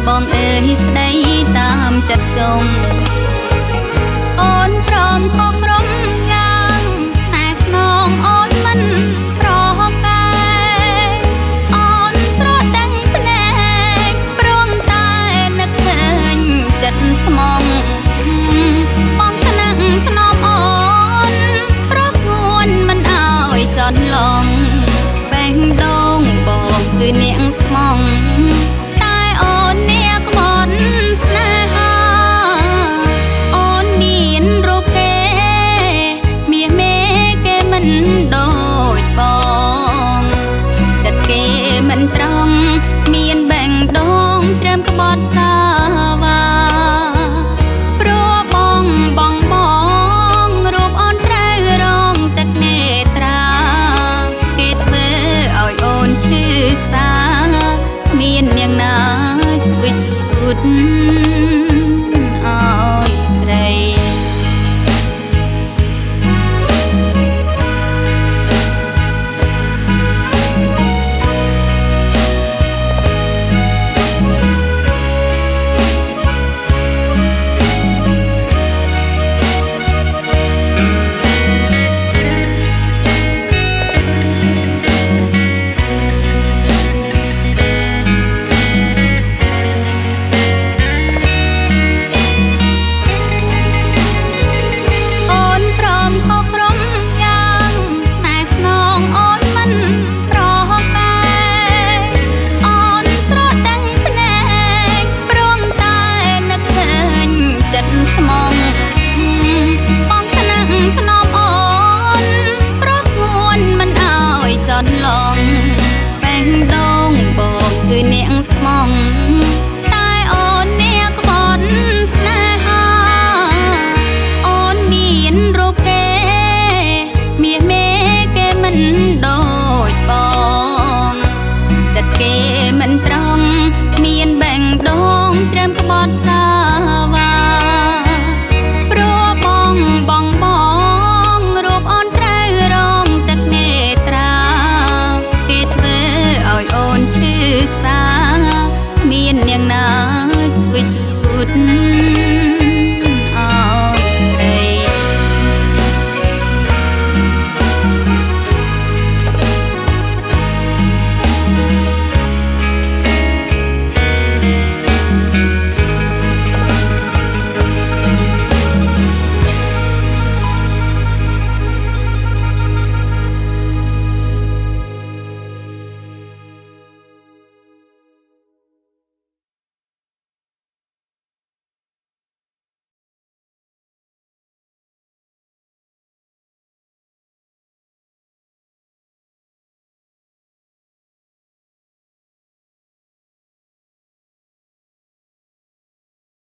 បងអើយស្ដីតាមចិត្តចង់អូនព្រមខុសក្រុមយ៉ាងណែស្នងអូនមិនប្រហកែអូនស្រស់ទាំងភ្នែកព្រមតែនឹកឃើញចិត្តស្មងបងថ្នាក់ថ្នមអូនប្រស្ងួនមិនអើយចន់ឡងបេះដូងបងគឺនាងស្មងមិនត្រង់មានបែងដងច្រើមក្បត់សាវាព្រោះបងរូបអូនត្រូវរងទឹកនេត្រាគេធ្វើឲ្យអូនឈឺផ្សាមាននាងណាជួយជូតឲ្យស្រីស្មងបងថ្នាក់ថ្នមអូនប្រស្ងួនមិនអើយចន់ឡងបេះដូងបងគឺនាងស្មងតែអូននាងក្បត់ស្នេហាអូនមានរូបគេមាសមេគេមិនដូចបងចិត្តគេមិនត្រង់មានបែងដងច្រើមក្បត់សាវាផ្សាមាននាងណាជួយជូត